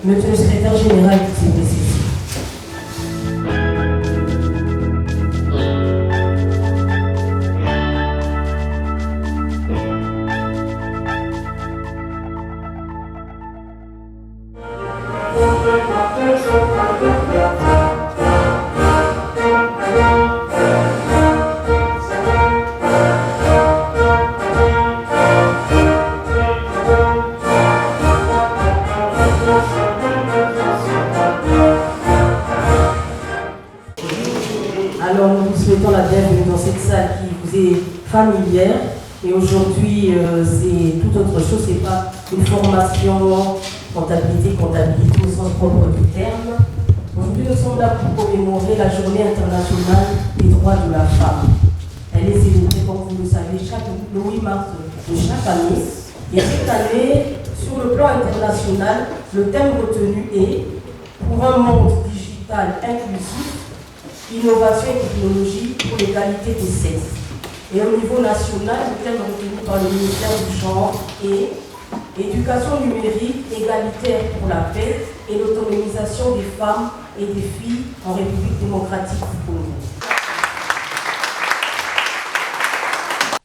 Monsieur le secrétaire général, s'il vous plaît. Alors nous vous souhaitons la bienvenue dans cette salle qui vous est familière. Et aujourd'hui, c'est tout autre chose, c'est pas une formation comptabilité au sens propre du terme. Aujourd'hui, nous sommes là pour commémorer la Journée internationale des droits de la femme. Elle est célébrée, comme vous le savez, le 8 mars de chaque année. Et cette année, sur le plan international, le thème retenu est « Pour un monde digital inclusif, innovation et technologie pour l'égalité des sexes ». Et au niveau national, le thème retenu par le ministère du Genre est « Éducation numérique, égalitaire pour la paix et l'autonomisation des femmes et des filles en République démocratique du Congo ».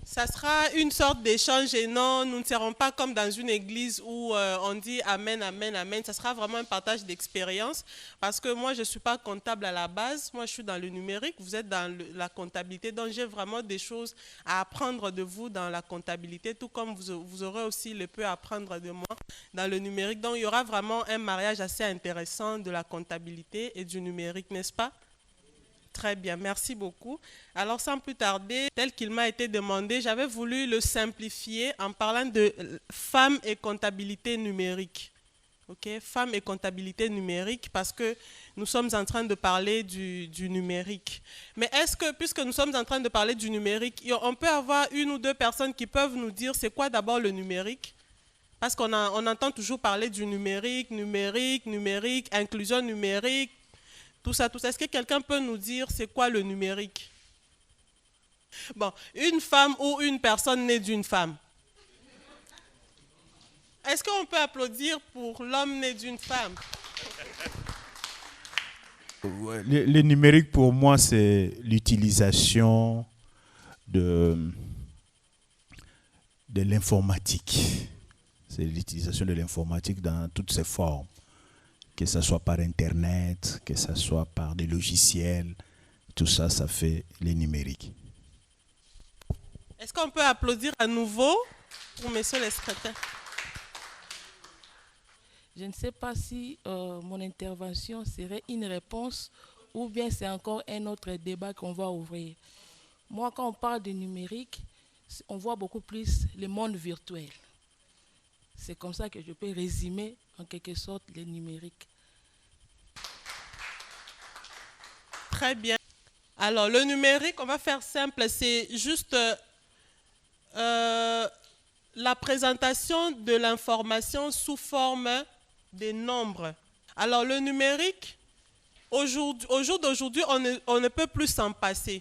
Ça sera une sorte d'échange et non, nous ne serons pas comme dans une église où on dit Amen, Amen, Amen. Ça sera vraiment un partage d'expérience parce que moi, je ne suis pas comptable à la base. Moi, je suis dans le numérique. Vous êtes dans la comptabilité. Donc, j'ai vraiment des choses à apprendre de vous dans la comptabilité, tout comme vous aurez aussi le peu à apprendre de moi dans le numérique. Donc, il y aura vraiment un mariage assez intéressant de la comptabilité et du numérique, n'est-ce pas? Très bien, merci beaucoup. Alors, sans plus tarder, tel qu'il m'a été demandé, j'avais voulu le simplifier en parlant de femmes et comptabilité numérique. Ok, femmes et comptabilité numérique, parce que nous sommes en train de parler du numérique. Mais est-ce que, puisque nous sommes en train de parler du numérique, on peut avoir une ou deux personnes qui peuvent nous dire c'est quoi d'abord le numérique? Parce qu'on entend toujours parler du numérique, inclusion numérique, tout ça, tout ça. Est-ce que quelqu'un peut nous dire c'est quoi le numérique? Bon, une femme ou une personne née d'une femme. Est-ce qu'on peut applaudir pour l'homme né d'une femme? Le numérique pour moi c'est l'utilisation de l'informatique. C'est l'utilisation de l'informatique dans toutes ses formes. Que ce soit par Internet, que ce soit par des logiciels, tout ça, ça fait le numérique. Est-ce qu'on peut applaudir à nouveau pour messieurs les secrétaires? Je ne sais pas si mon intervention serait une réponse ou bien c'est encore un autre débat qu'on va ouvrir. Moi, quand on parle de numérique, on voit beaucoup plus le monde virtuel. C'est comme ça que je peux résumer en quelque sorte le numérique. Très bien. Alors, le numérique, on va faire simple, c'est juste la présentation de l'information sous forme des nombres. Alors, le numérique, au jour d'aujourd'hui, on ne peut plus s'en passer.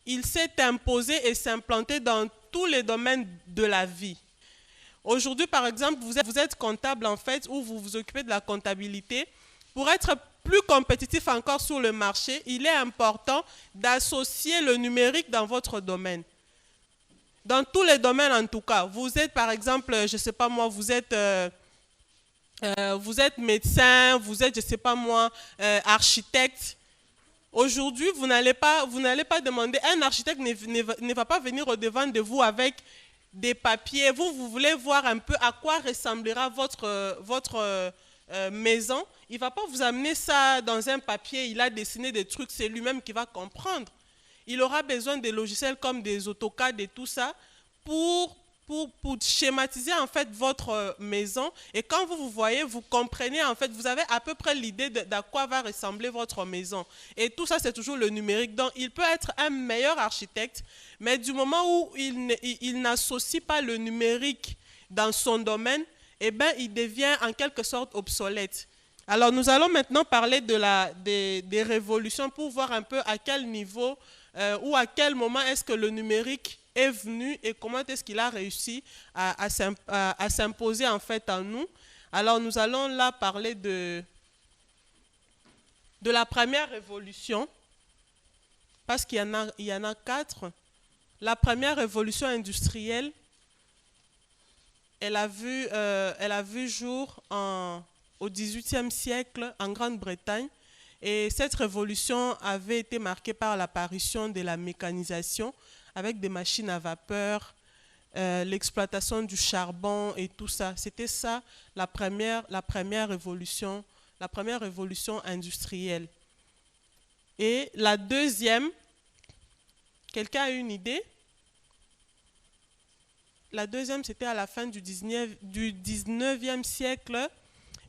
Il s'est imposé et s'implanter dans tous les domaines de la vie. Aujourd'hui, par exemple, vous êtes comptable en fait, ou vous vous occupez de la comptabilité. Pour être plus compétitif encore sur le marché, il est important d'associer le numérique dans votre domaine. Dans tous les domaines en tout cas. Vous êtes par exemple, je ne sais pas moi, vous êtes médecin, vous êtes, je ne sais pas moi, architecte. Aujourd'hui, vous n'allez pas demander, un architecte ne va pas venir au-devant de vous avec des papiers. Vous voulez voir un peu à quoi ressemblera votre maison. Il ne va pas vous amener ça dans un papier, il a dessiné des trucs, c'est lui-même qui va comprendre. Il aura besoin des logiciels comme des AutoCAD et tout ça pour schématiser en fait votre maison. Et quand vous voyez, vous comprenez en fait, vous avez à peu près l'idée d'à quoi va ressembler votre maison. Et tout ça, c'est toujours le numérique. Donc, il peut être un meilleur architecte, mais du moment où il n'associe pas le numérique dans son domaine, eh bien, il devient en quelque sorte obsolète. Alors, nous allons maintenant parler des révolutions pour voir un peu à quel niveau ou à quel moment est-ce que le numérique est venu et comment est-ce qu'il a réussi à s'imposer en fait en nous. Alors, nous allons là parler de la première révolution, parce qu'il y en a 4. La première révolution industrielle, elle a vu jour au XVIIIe siècle en Grande-Bretagne. Et cette révolution avait été marquée par l'apparition de la mécanisation avec des machines à vapeur, l'exploitation du charbon et tout ça. C'était ça la première révolution industrielle. Et la deuxième, quelqu'un a une idée? La deuxième, c'était à la fin du 19e siècle.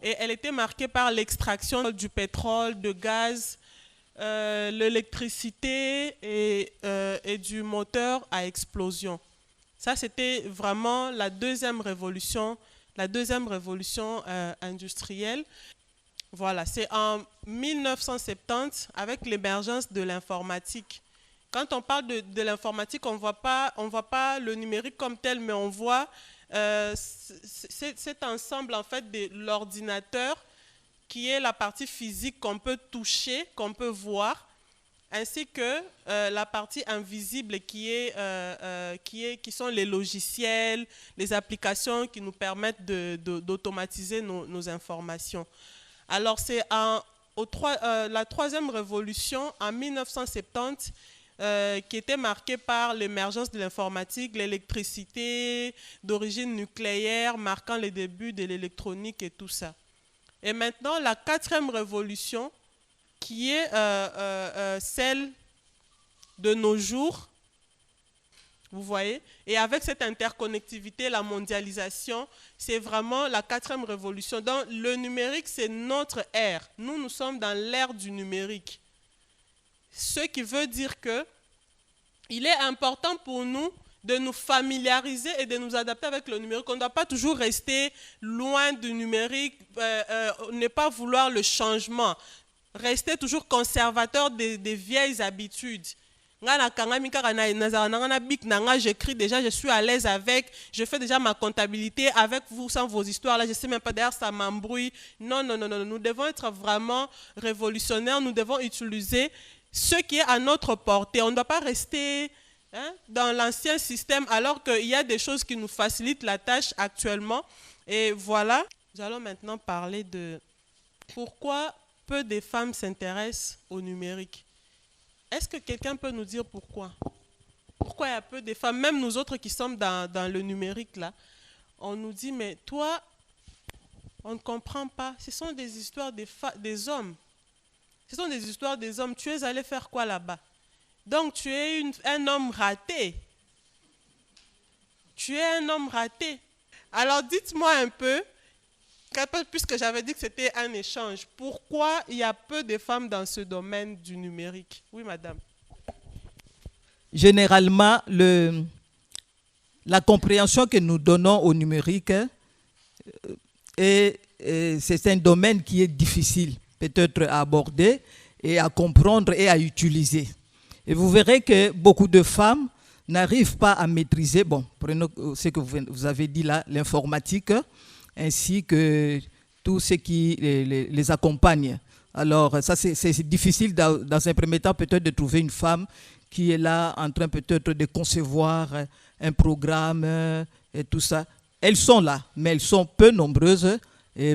Et elle était marquée par l'extraction du pétrole, de gaz, l'électricité et du moteur à explosion. Ça, c'était vraiment la deuxième révolution industrielle. Voilà, c'est en 1970 avec l'émergence de l'informatique. Quand on parle de l'informatique, on ne voit pas le numérique comme tel, mais on voit cet ensemble en fait de l'ordinateur qui est la partie physique qu'on peut toucher, qu'on peut voir, ainsi que la partie invisible qui sont les logiciels, les applications qui nous permettent d'automatiser nos informations. Alors c'est la troisième révolution en 1970 qui était marquée par l'émergence de l'informatique, l'électricité d'origine nucléaire, marquant les débuts de l'électronique et tout ça. Et maintenant, la quatrième révolution, qui est celle de nos jours, vous voyez, et avec cette interconnectivité, la mondialisation, c'est vraiment la quatrième révolution. Donc, le numérique, c'est notre ère. Nous sommes dans l'ère du numérique. Ce qui veut dire que il est important pour nous de nous familiariser et de nous adapter avec le numérique. On ne doit pas toujours rester loin du numérique, ne pas vouloir le changement, rester toujours conservateur des vieilles habitudes. J'écris déjà, je suis à l'aise avec, je fais déjà ma comptabilité avec vous sans vos histoires. Là, je ne sais même pas, d'ailleurs, ça m'embrouille. Non, nous devons être vraiment révolutionnaires, nous devons utiliser ce qui est à notre portée. On ne doit pas rester dans l'ancien système alors qu'il y a des choses qui nous facilitent la tâche actuellement. Et voilà, nous allons maintenant parler de pourquoi peu de femmes s'intéressent au numérique. Est-ce que quelqu'un peut nous dire pourquoi? Pourquoi il y a peu de femmes? Même nous autres qui sommes dans le numérique, là, on nous dit, mais toi, on ne comprend pas. Ce sont des histoires des hommes. Ce sont des histoires des hommes. Tu es allé faire quoi là-bas? Donc, tu es un homme raté. Tu es un homme raté. Alors, dites-moi un peu, puisque j'avais dit que c'était un échange, pourquoi il y a peu de femmes dans ce domaine du numérique? Oui, madame. Généralement, la compréhension que nous donnons au numérique, c'est un domaine qui est difficile peut-être à aborder et à comprendre et à utiliser. Et vous verrez que beaucoup de femmes n'arrivent pas à maîtriser, bon, prenons ce que vous avez dit là, l'informatique, ainsi que tout ce qui les accompagne. Alors, ça, c'est difficile dans un premier temps peut-être de trouver une femme qui est là en train peut-être de concevoir un programme et tout ça. Elles sont là, mais elles sont peu nombreuses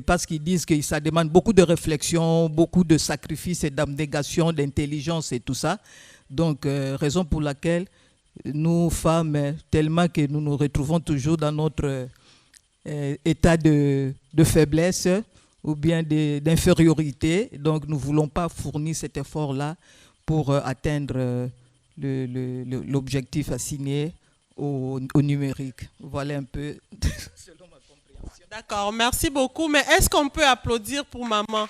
parce qu'ils disent que ça demande beaucoup de réflexion, beaucoup de sacrifices et d'abnégation, d'intelligence et tout ça. Donc, raison pour laquelle nous, femmes, tellement que nous nous retrouvons toujours dans notre état de faiblesse ou bien d'infériorité. Donc, nous ne voulons pas fournir cet effort-là pour atteindre l'objectif assigné au numérique. Voilà un peu selon ma compréhension. D'accord, merci beaucoup. Mais est-ce qu'on peut applaudir pour maman?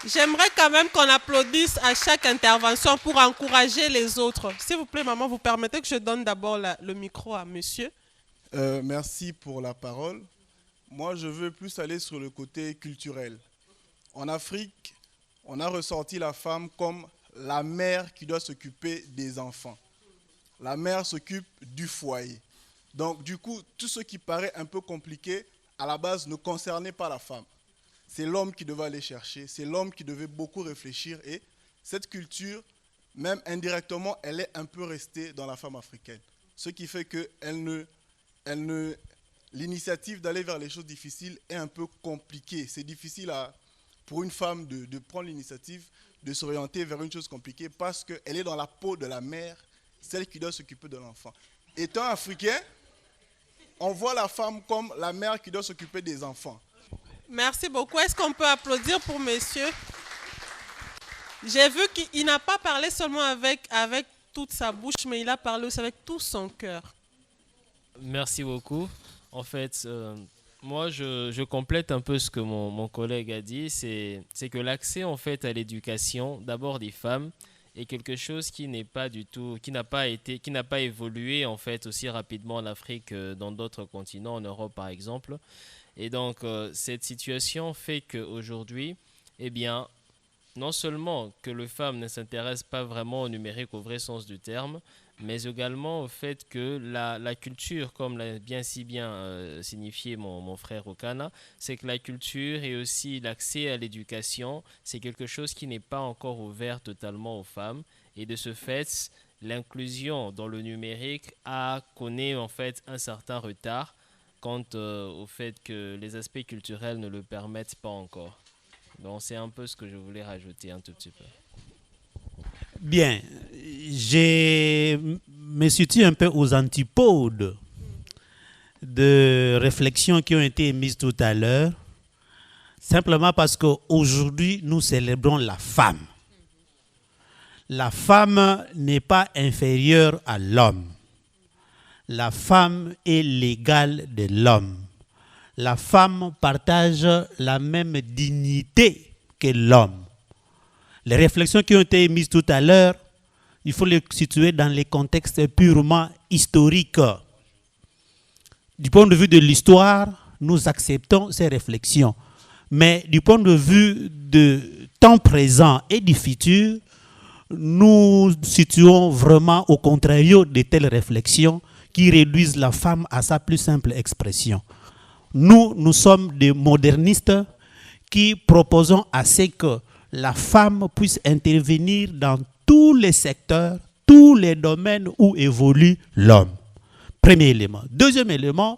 J'aimerais quand même qu'on applaudisse à chaque intervention pour encourager les autres. S'il vous plaît, maman, vous permettez que je donne d'abord le micro à monsieur? Merci pour la parole. Moi, je veux plus aller sur le côté culturel. En Afrique, on a ressorti la femme comme la mère qui doit s'occuper des enfants. La mère s'occupe du foyer. Donc, du coup, tout ce qui paraît un peu compliqué, à la base, ne concernait pas la femme. C'est l'homme qui devait aller chercher, c'est l'homme qui devait beaucoup réfléchir. Et cette culture, même indirectement, elle est un peu restée dans la femme africaine. Ce qui fait que l'initiative d'aller vers les choses difficiles est un peu compliquée. C'est difficile pour une femme de prendre l'initiative, de s'orienter vers une chose compliquée parce qu'elle est dans la peau de la mère, celle qui doit s'occuper de l'enfant. Étant africain, on voit la femme comme la mère qui doit s'occuper des enfants. Merci beaucoup. Est-ce qu'on peut applaudir pour monsieur? J'ai vu qu'il n'a pas parlé seulement avec toute sa bouche, mais il a parlé aussi avec tout son cœur. Merci beaucoup. En fait, moi, je complète un peu ce que mon collègue a dit. C'est que l'accès en fait à l'éducation, d'abord des femmes, est quelque chose qui n'a pas évolué en fait aussi rapidement en Afrique que dans d'autres continents, en Europe par exemple. Et donc cette situation fait qu'aujourd'hui, eh bien, non seulement que les femmes ne s'intéressent pas vraiment au numérique au vrai sens du terme, mais également au fait que la culture, comme l'a si bien signifié mon frère Okana, c'est que la culture et aussi l'accès à l'éducation, c'est quelque chose qui n'est pas encore ouvert totalement aux femmes. Et de ce fait, l'inclusion dans le numérique connaît en fait un certain retard quant au fait que les aspects culturels ne le permettent pas encore. Donc c'est un peu ce que je voulais rajouter un tout petit peu. Bien, je me situe un peu aux antipodes de réflexions qui ont été émises tout à l'heure, simplement parce qu'aujourd'hui, nous célébrons la femme. La femme n'est pas inférieure à l'homme. La femme est l'égale de l'homme. La femme partage la même dignité que l'homme. Les réflexions qui ont été émises tout à l'heure, il faut les situer dans les contextes purement historiques. Du point de vue de l'histoire, nous acceptons ces réflexions. Mais du point de vue du temps présent et du futur, nous situons vraiment au contrario de telles réflexions qui réduisent la femme à sa plus simple expression. Nous sommes des modernistes qui proposons à ce que la femme puisse intervenir dans tous les secteurs, tous les domaines où évolue l'homme. Premier élément. Deuxième élément,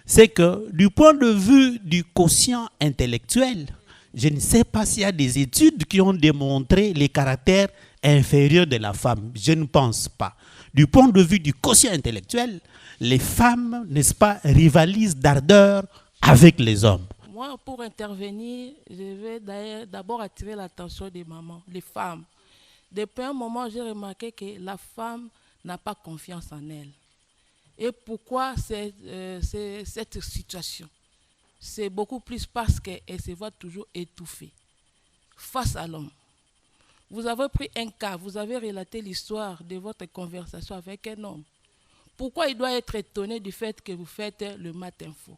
c'est que du point de vue du quotient intellectuel, je ne sais pas s'il y a des études qui ont démontré les caractères inférieurs de la femme. Je ne pense pas. Du point de vue du quotient intellectuel, les femmes, n'est-ce pas, rivalisent d'ardeur avec les hommes. Moi, pour intervenir, je vais d'abord attirer l'attention des mamans, les femmes. Depuis un moment, j'ai remarqué que la femme n'a pas confiance en elle. Et pourquoi cette situation? C'est beaucoup plus parce qu'elle se voit toujours étouffée face à l'homme. Vous avez pris un cas, vous avez relaté l'histoire de votre conversation avec un homme. Pourquoi il doit être étonné du fait que vous faites le matin faux?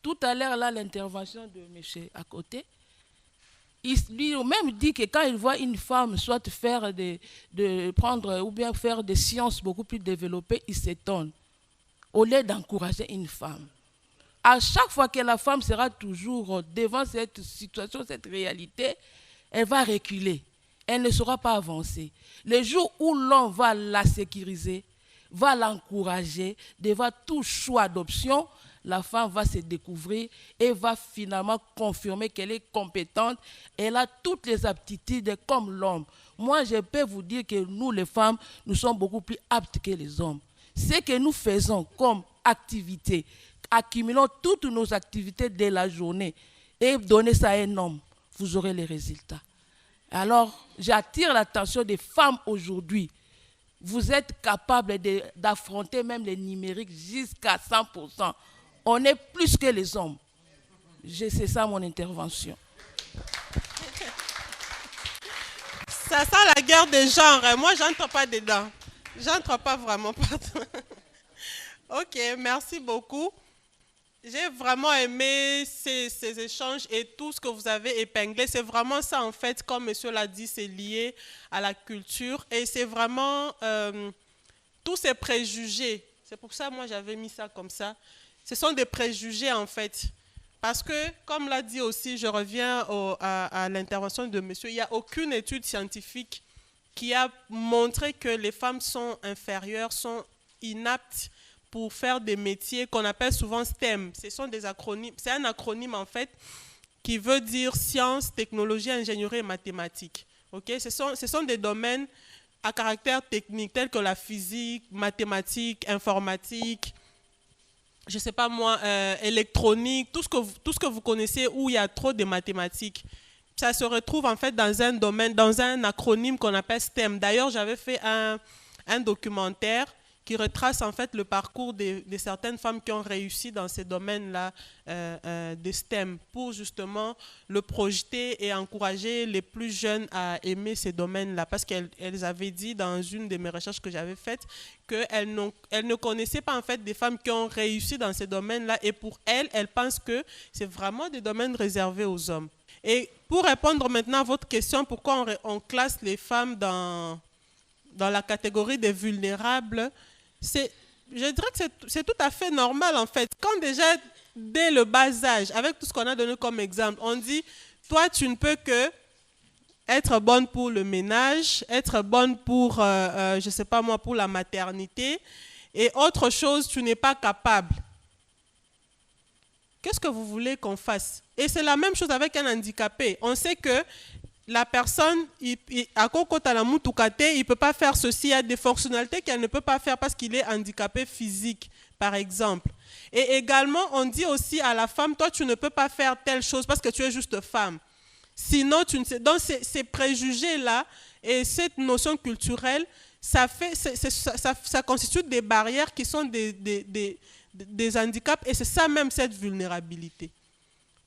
Tout à l'heure, là, l'intervention de monsieur à côté, il lui-même dit que quand il voit une femme soit prendre ou bien faire des sciences beaucoup plus développées, il s'étonne, au lieu d'encourager une femme. À chaque fois que la femme sera toujours devant cette situation, cette réalité, elle va reculer. Elle ne saura pas avancer. Le jour où l'on va la sécuriser, va l'encourager devant tout choix d'option, la femme va se découvrir et va finalement confirmer qu'elle est compétente. Elle a toutes les aptitudes comme l'homme. Moi, je peux vous dire que nous, les femmes, nous sommes beaucoup plus aptes que les hommes. Ce que nous faisons comme activité, accumulons toutes nos activités de la journée et donnez ça à un homme, vous aurez les résultats. Alors, j'attire l'attention des femmes aujourd'hui. Vous êtes capables d'affronter même les numériques jusqu'à 100%. On est plus que les hommes. C'est ça mon intervention. Ça sent la guerre des genres. Moi, je n'entre pas dedans. Je n'entre pas vraiment partout. Ok, merci beaucoup. J'ai vraiment aimé ces échanges et tout ce que vous avez épinglé. C'est vraiment ça, en fait, comme monsieur l'a dit, c'est lié à la culture. Et c'est vraiment tous ces préjugés. C'est pour ça, moi, j'avais mis ça comme ça. Ce sont des préjugés, en fait. Parce que, comme l'a dit aussi, je reviens à l'intervention de monsieur, il n'y a aucune étude scientifique qui a montré que les femmes sont inférieures, sont inaptes pour faire des métiers qu'on appelle souvent STEM. Ce sont des acronymes. C'est un acronyme en fait qui veut dire sciences, technologie, ingénierie et mathématiques. Okay? Ce sont des domaines à caractère technique tels que la physique, mathématiques, informatique, je ne sais pas moi, électronique, tout ce que vous connaissez où il y a trop de mathématiques. Ça se retrouve en fait dans un domaine, dans un acronyme qu'on appelle STEM. D'ailleurs, j'avais fait un documentaire qui retrace en fait le parcours de certaines femmes qui ont réussi dans ces domaines-là de STEM pour justement le projeter et encourager les plus jeunes à aimer ces domaines-là. Parce qu'elles avaient dit dans une de mes recherches que j'avais faites qu'elles ne connaissaient pas en fait des femmes qui ont réussi dans ces domaines-là et pour elles pensent que c'est vraiment des domaines réservés aux hommes. Et pour répondre maintenant à votre question, pourquoi on classe les femmes dans la catégorie des vulnérables, je dirais que c'est tout à fait normal en fait. Quand déjà, dès le bas âge, avec tout ce qu'on a donné comme exemple, on dit, toi tu ne peux que être bonne pour le ménage, être bonne pour, je ne sais pas moi, pour la maternité, et autre chose, tu n'es pas capable. Qu'est-ce que vous voulez qu'on fasse? Et c'est la même chose avec un handicapé. On sait que la personne, à il ne peut pas faire ceci, il y a des fonctionnalités qu'elle ne peut pas faire parce qu'il est handicapé physique, par exemple. Et également, on dit aussi à la femme, toi, tu ne peux pas faire telle chose parce que tu es juste femme. Sinon, tu ne sais. Donc, ces préjugés-là et cette notion culturelle, ça constitue des barrières qui sont des handicaps et c'est ça même cette vulnérabilité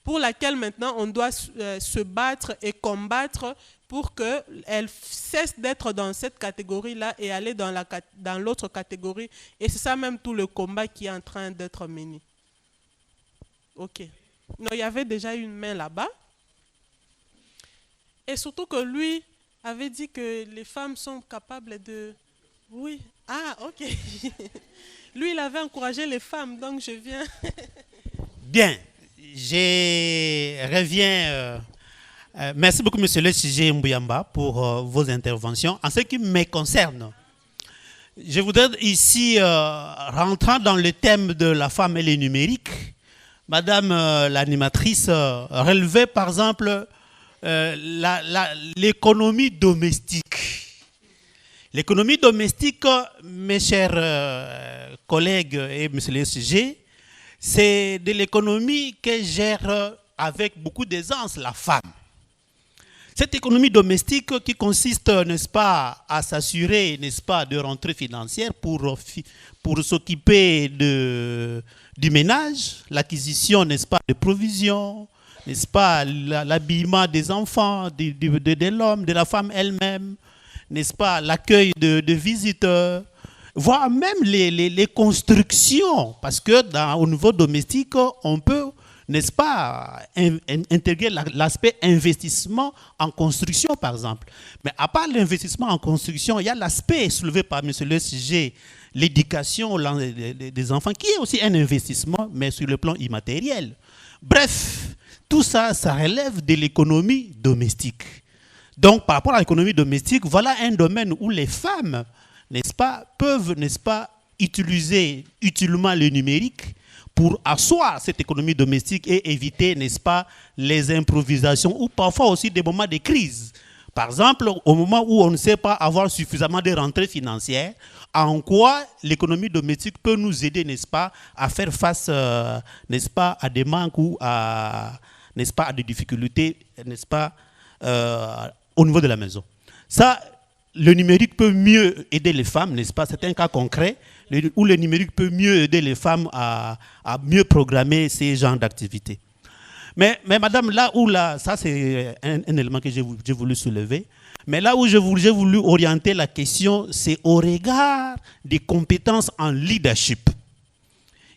pour laquelle maintenant on doit se battre et combattre pour qu'elle cesse d'être dans cette catégorie-là et aller dans l'autre catégorie. Et c'est ça même tout le combat qui est en train d'être mené. Ok. Non, il y avait déjà une main là-bas. Et surtout que lui avait dit que les femmes sont capables de... Oui. Ah, ok. Lui, il avait encouragé les femmes, donc je viens... Bien. Je reviens. Merci beaucoup, monsieur le sujet Mbouyamba, pour vos interventions. En ce qui me concerne, je voudrais ici, rentrant dans le thème de la femme et le numérique, madame l'animatrice relevait par exemple l'économie domestique. L'économie domestique, mes chers collègues et monsieur le sujet, c'est de l'économie que gère avec beaucoup d'aisance la femme. Cette économie domestique qui consiste, n'est-ce pas, à s'assurer, n'est-ce pas, de rentrées financières pour s'occuper du ménage, l'acquisition, n'est-ce pas, de provisions, n'est-ce pas, l'habillement des enfants, de l'homme, de la femme elle-même, n'est-ce pas, l'accueil de visiteurs, voire même les constructions, parce que au niveau domestique, on peut, n'est-ce pas, intégrer l'aspect investissement en construction, par exemple. Mais à part l'investissement en construction, il y a l'aspect soulevé par M. le sujet, l'éducation des enfants, qui est aussi un investissement, mais sur le plan immatériel. Bref, tout ça, ça relève de l'économie domestique. Donc, par rapport à l'économie domestique, voilà un domaine où les femmes, n'est-ce pas, peuvent, n'est-ce pas, utiliser utilement le numérique pour asseoir cette économie domestique et éviter, n'est-ce pas, les improvisations ou parfois aussi des moments de crise. Par exemple, au moment où on ne sait pas avoir suffisamment de rentrées financières, en quoi l'économie domestique peut nous aider, n'est-ce pas, à faire face, n'est-ce pas, à des manques ou à, n'est-ce pas, à des difficultés, n'est-ce pas, au niveau de la maison. Ça, le numérique peut mieux aider les femmes, n'est-ce pas? C'est un cas concret où le numérique peut mieux aider les femmes à mieux programmer ces genres d'activités. Mais madame, ça c'est un élément que j'ai voulu soulever. Mais là où j'ai voulu orienter la question, c'est au regard des compétences en leadership.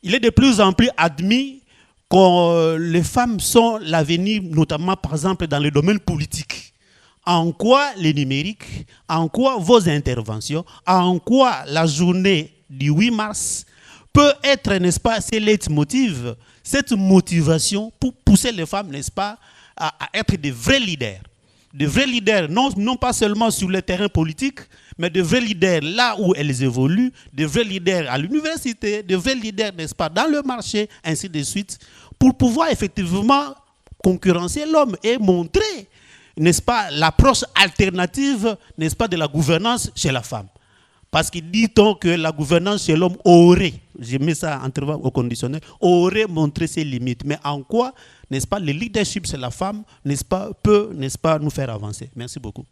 il est de plus en plus admis que les femmes sont l'avenir, notamment par exemple dans le domaine politique. En quoi le numérique, en quoi vos interventions, en quoi la journée du 8 mars peut être, n'est-ce pas, ces leitmotiv, cette motivation pour pousser les femmes, n'est-ce pas, à être des vrais leaders. De vrais leaders, non pas seulement sur le terrain politique, mais de vrais leaders là où elles évoluent, de vrais leaders à l'université, de vrais leaders, n'est-ce pas, dans le marché, ainsi de suite, pour pouvoir effectivement concurrencer l'homme et montrer, n'est-ce pas, l'approche alternative, n'est-ce pas, de la gouvernance chez la femme. Parce qu'il dit-on que la gouvernance chez l'homme aurait, j'ai mis ça au conditionnel, aurait montré ses limites. Mais en quoi, n'est-ce pas, le leadership chez la femme, n'est-ce pas, peut, n'est-ce pas, nous faire avancer. Merci beaucoup.